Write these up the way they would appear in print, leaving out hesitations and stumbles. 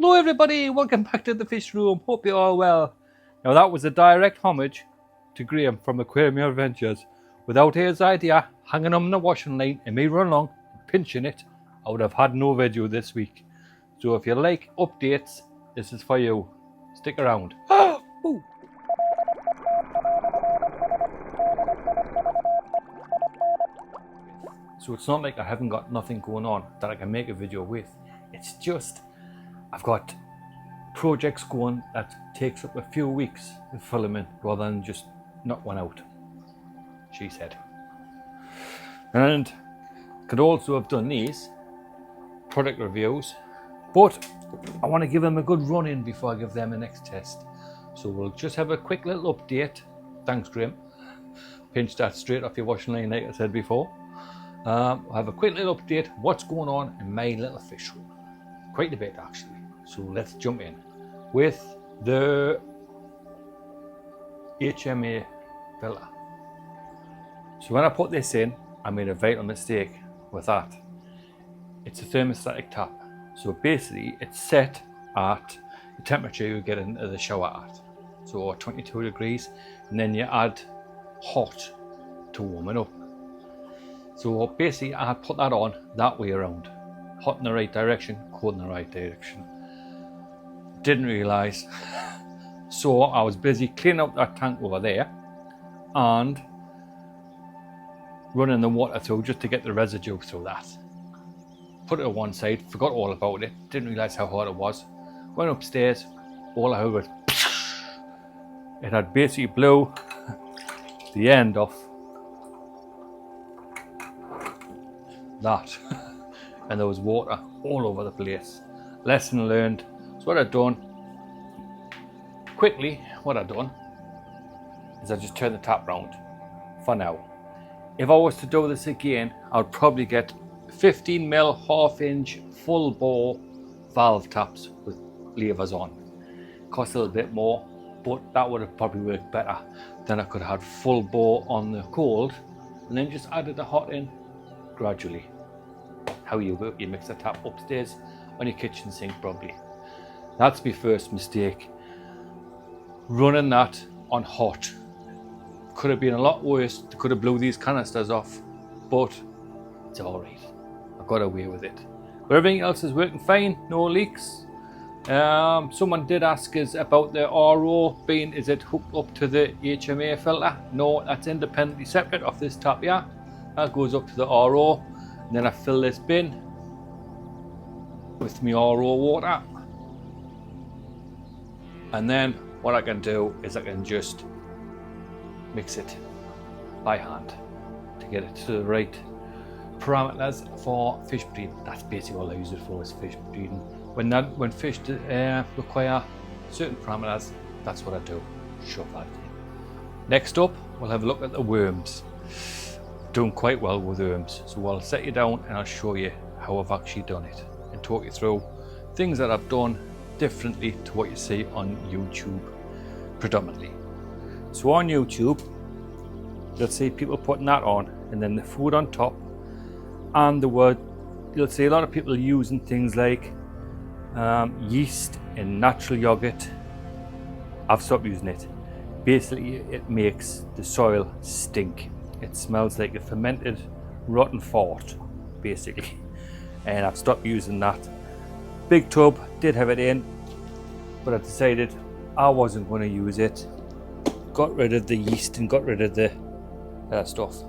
Hello everybody, welcome back to the Fishroom. Hope you're all well. Now that was a direct homage to Graham from Aquarium Adventures. Without his idea, hanging on the washing line and me run along and pinching it, I would have had no video this week. So if you like updates, this is for you. Stick around. Ooh. So it's not like I haven't got nothing going on that I can make a video with. It's just I've got projects going that takes up a few weeks of filming rather than just knock one out, she said. And could also have done these product reviews, but I want to give them a good run in before I give them a next test. So we'll just have a quick little update. Thanks, Graham. Pinch that straight off your washing line like I said before. I'll have a quick little update what's going on in my little fish room. Quite a bit actually. So let's jump in with the HMA filter. So when I put this in, I made a vital mistake with that. It's a thermostatic tap. So basically it's set at the temperature you get into the shower at. So 22 degrees, and then you add hot to warm it up. So basically I put that on that way around. Hot in the right direction, cold in the right direction. Didn't realise. So I was busy cleaning up that tank over there and running the water through just to get the residue through that. Put it on one side, forgot all about it, didn't realise how hot it was. Went upstairs, all I heard was it had basically blew the end off that and there was water all over the place. Lesson learned. So what I've done quickly, is I just turned the tap round for now. If I was to do this again, I'd probably get 15mm 1/2 inch full bore valve taps with levers on. Cost a little bit more, but that would have probably worked better. Then I could have had full bore on the cold and then just added the hot in gradually. How you work, you mix the tap upstairs on your kitchen sink probably. That's my first mistake. Running that on hot. Could have been a lot worse. They could have blew these canisters off, but it's alright. I got away with it. But everything else is working fine, no leaks. Someone did ask us about the RO being, is it hooked up to the HMA filter? No, that's independently separate off this tap here. That goes up to the RO. And then I fill this bin with my RO water. And then what I can do is I can just mix it by hand to get it to the right parameters for fish breeding. That's basically all I use it for, is fish breeding. When fish require certain parameters, that's what I do. Shove that in. Next up, we'll have a look at the worms. Doing quite well with worms, so I'll set you down and I'll show you how I've actually done it and talk you through things that I've done differently to what you see on YouTube predominantly. So on YouTube, you'll see people putting that on and then the food on top, and you'll see a lot of people using things like yeast and natural yogurt. I've stopped using it. Basically it makes the soil stink. It smells like a fermented rotten fart basically, and I've stopped using that. Big tub, did have it in, but I decided I wasn't going to use it. Got rid of the yeast and got rid of the stuff.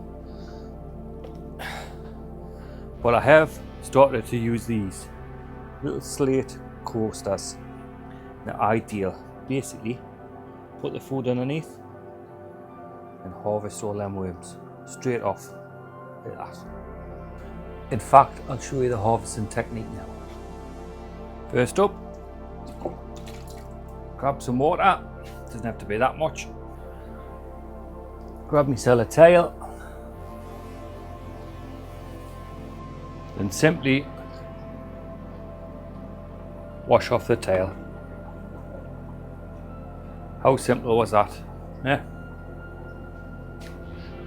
But I have started to use these little slate coasters. They're ideal. Basically, put the food underneath and harvest all them worms straight off like that. In fact, I'll show you the harvesting technique now. First up, grab some water, doesn't have to be that much. Grab my cellar tail and simply wash off the tail. How simple was that? Yeah.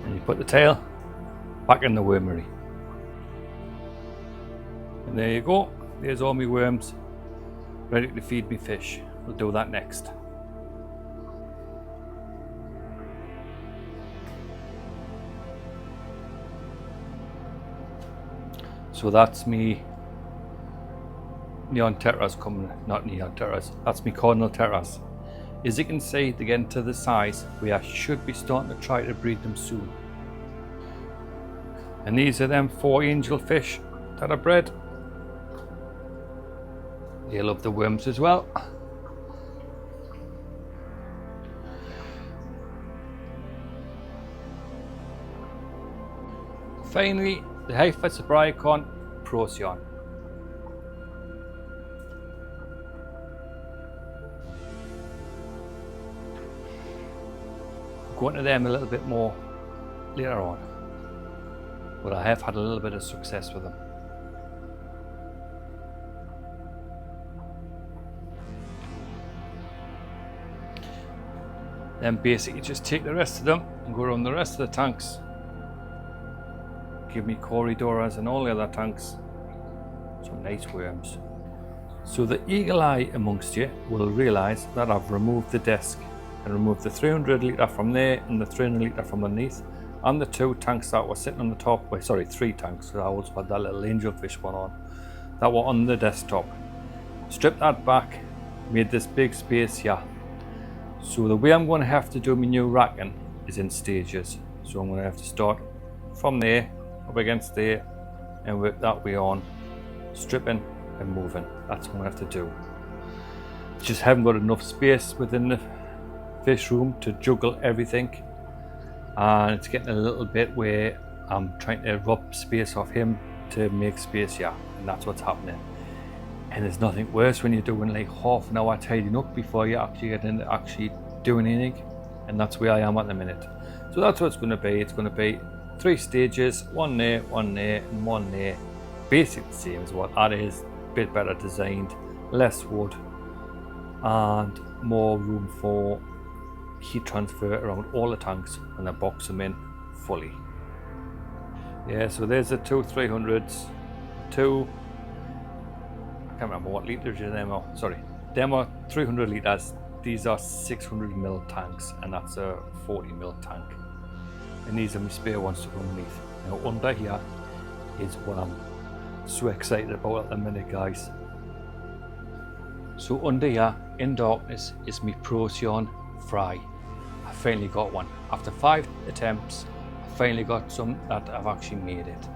And you put the tail back in the wormery. And there you go, there's all my worms ready to feed me fish. We'll do that next. So that's me neon tetras coming, not neon tetras, that's me cardinal tetras. As you can see, they're getting to the size where I should be starting to try to breed them soon. And these are them 4 angel fish that I bred. They love the worms as well. Finally, the Hyphosabricon Procyon. Go into them a little bit more later on, but I have had a little bit of success with them. Then basically just take the rest of them and go around the rest of the tanks. Give me Corydoras and all the other tanks some nice worms. So the eagle eye amongst you will realise that I've removed the desk and removed the 300 litre from there and the 300 litre from underneath, and the 2 tanks that were sitting on the top, well, sorry, 3 tanks, because I also had that little angelfish one on, that were on the desktop. Stripped that back, made this big space here. So the way I'm going to have to do my new racking is in stages. So I'm going to have to start from there up against there and work that way on, stripping and moving. That's what I'm going to have to do. Just haven't got enough space within the fish room to juggle everything, and it's getting a little bit where I'm trying to rob space off him to make space here, and that's what's happening. And there's nothing worse when you're doing like half an hour tidying up before you actually get into actually doing anything, and that's where I am at the minute. So that's what it's going to be. It's going to be 3 stages, one there, and one there. Basically the same as what that is, a bit better designed, less wood, and more room for heat transfer around all the tanks when I box them in fully. Yeah, so there's the 2 300s, 2, I can't remember what litres them are, sorry, them are 300 litres, these are 600ml tanks, and that's a 40ml tank. And these are my spare ones to go underneath. Now under here is what I'm so excited about at the minute, guys. So under here in darkness is my Procyon fry. I finally got one. After 5 attempts, I finally got some that I've actually made it.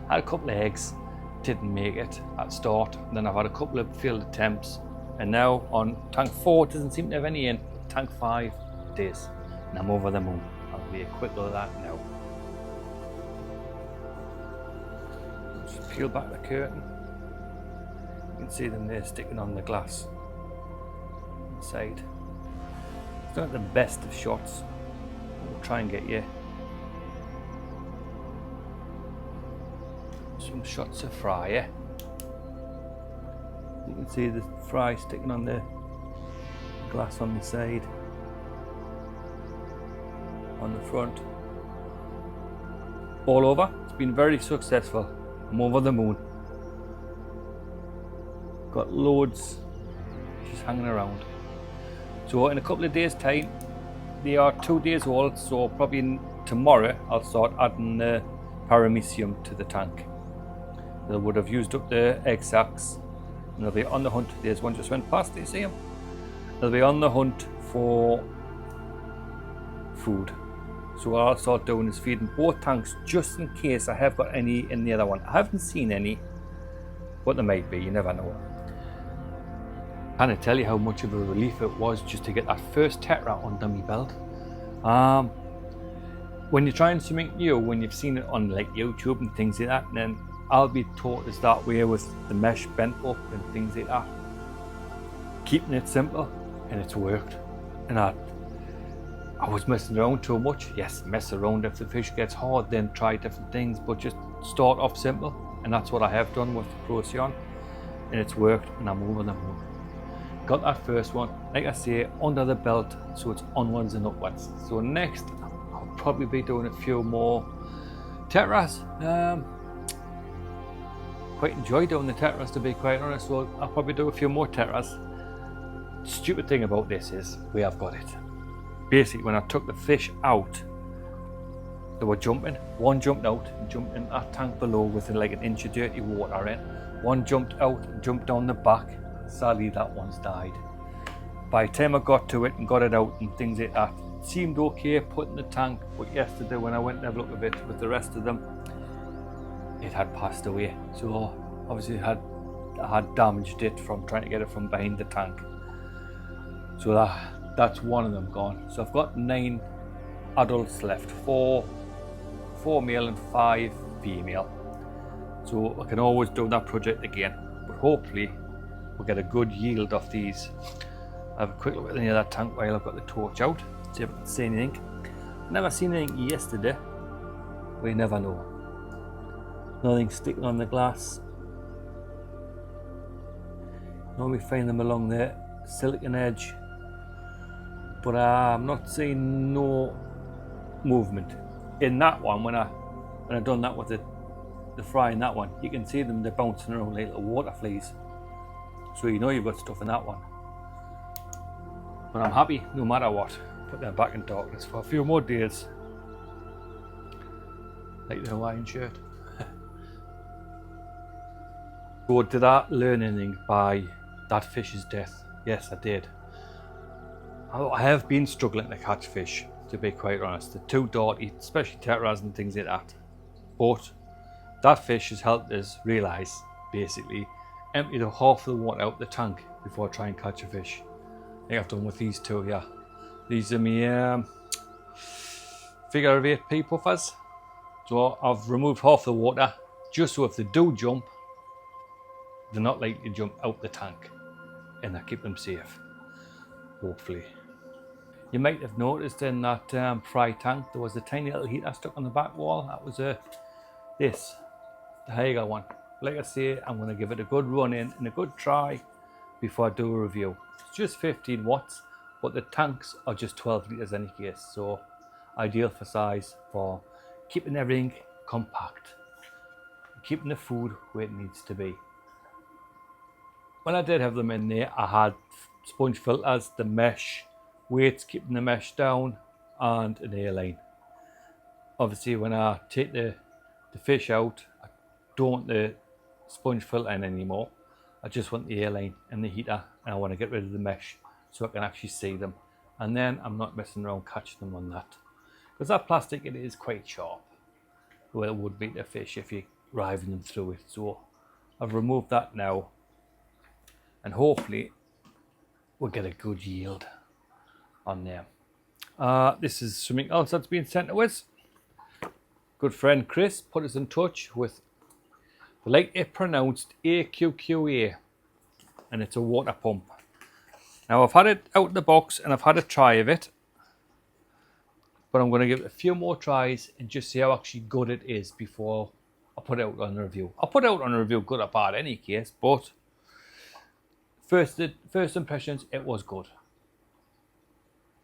I had a couple of eggs, didn't make it at start. Then I've had a couple of failed attempts, and now on tank 4 it doesn't seem to have any in. Tank 5 it is, and I'm over the moon. I'll be a quick look at that now. Just peel back the curtain. You can see them there sticking on the glass inside. It's not the best of shots. We'll try and get you some shots of fry. Yeah? You can see the fry sticking on the glass on the side, on the front, all over. It's been very successful. I'm over the moon. Got loads just hanging around. So in a couple of days time, they are 2 days old, so probably tomorrow I'll start adding the paramecium to the tank. They would have used up the egg sacs, and they'll be on the hunt. There's one just went past, do you see him? They'll be on the hunt for food. So what I'll start doing is feeding both tanks just in case I have got any in the other one. I haven't seen any, but there might be, you never know. Can I tell you how much of a relief it was just to get that first tetra under my belt? When you're trying something new, when you've seen it on like YouTube and things like that, and then I'll be taught is that way with the mesh bent up and things like that. Keeping it simple, and it's worked. And I was messing around too much. Yes, mess around if the fish gets hard, then try different things, but just start off simple. And that's what I have done with the Procyon, and it's worked, and I'm over the moon. Got that first one, like I say, under the belt, so it's onwards and upwards. So next, I'll probably be doing a few more tetras. quite enjoy doing the tetras, to be quite honest, so I'll probably do a few more tetras. Stupid thing about this is we have got it. Basically, when I took the fish out, they were jumping. One jumped out and jumped in that tank below with like an inch of dirty water in. One jumped out and jumped down the back. Sadly, that one's died. By the time I got to it and got it out and things like that, it seemed okay put in the tank, but yesterday when I went and had a look at it with the rest of them, it had passed away. So obviously I had damaged it from trying to get it from behind the tank. So that's one of them gone. So I've got 9 adults left, 4 male and 5 female. So I can always do that project again, but hopefully we'll get a good yield off these. I'll have a quick look at the other tank while I've got the torch out, see if I can see anything. Never seen anything yesterday. We never know. Nothing sticking on the glass. Normally find them along the silicon edge, but I'm not seeing no movement. In that one, when I done that with the fry in that one, you can see them, they're bouncing around like little water fleas. So you know you've got stuff in that one. But I'm happy no matter what. Put them back in darkness for a few more days. Like the Hawaiian shirt. So did I learn anything by that fish's death? Yes, I did. I have been struggling to catch fish, to be quite honest. They're too dirty, especially tetras and things like that. But that fish has helped us realise, basically, empty the half of the water out the tank before I try and catch a fish. Like I've done with these two, yeah. These are my figure of 8p puffers. So I've removed half the water, just so if they do jump, they're not likely to jump out the tank, and I keep them safe, hopefully. You might have noticed in that fry tank there was a tiny little heater stuck on the back wall. That was the Hager one. Like I say, I'm going to give it a good run in and a good try before I do a review. It's just 15 watts, but the tanks are just 12 litres any case, so ideal for size, for keeping everything compact, keeping the food where it needs to be. When I did have them in there, I had sponge filters, the mesh, weights keeping the mesh down, and an airline. Obviously when I take the fish out, I don't want the sponge filter in anymore. I just want the airline and the heater, and I want to get rid of the mesh so I can actually see them. And then I'm not messing around catching them on that. Because that plastic, it is quite sharp. Well, it would be the fish if you're driving them through it. So I've removed that now. And hopefully we'll get a good yield on there. This is something else that's been sent to us. Good friend Chris put us in touch with, like it pronounced, AQQA, and it's a water pump. Now I've had it out of the box and I've had a try of it, but I'm going to give it a few more tries and just see how actually good it is before I put it out on a review. I'll put it out on a review, good or bad any case, but first impressions, it was good.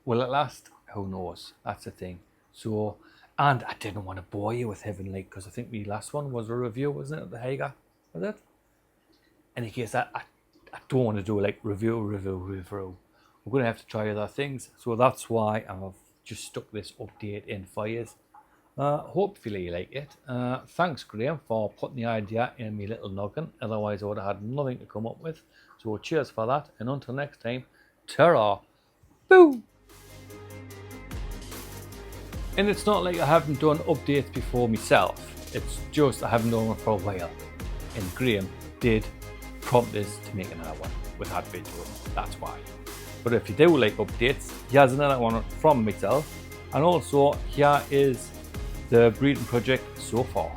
Will it last? Who knows? That's the thing. So, and I didn't want to bore you with Heaven Lake, because I think the last one was a review, wasn't it? The Hager, was it? In any case, I don't want to do like review. We're going to have to try other things. So that's why I've just stuck this update in for you. Hopefully you like it. Thanks Graham for putting the idea in my little noggin. Otherwise I would have had nothing to come up with. So cheers for that, and until next time, ta-ra, boo! And it's not like I haven't done updates before myself, it's just I haven't done one for a while. And Graham did prompt us to make another one with that video, that's why. But if you do like updates, here's another one from myself, and also here is the breeding project so far.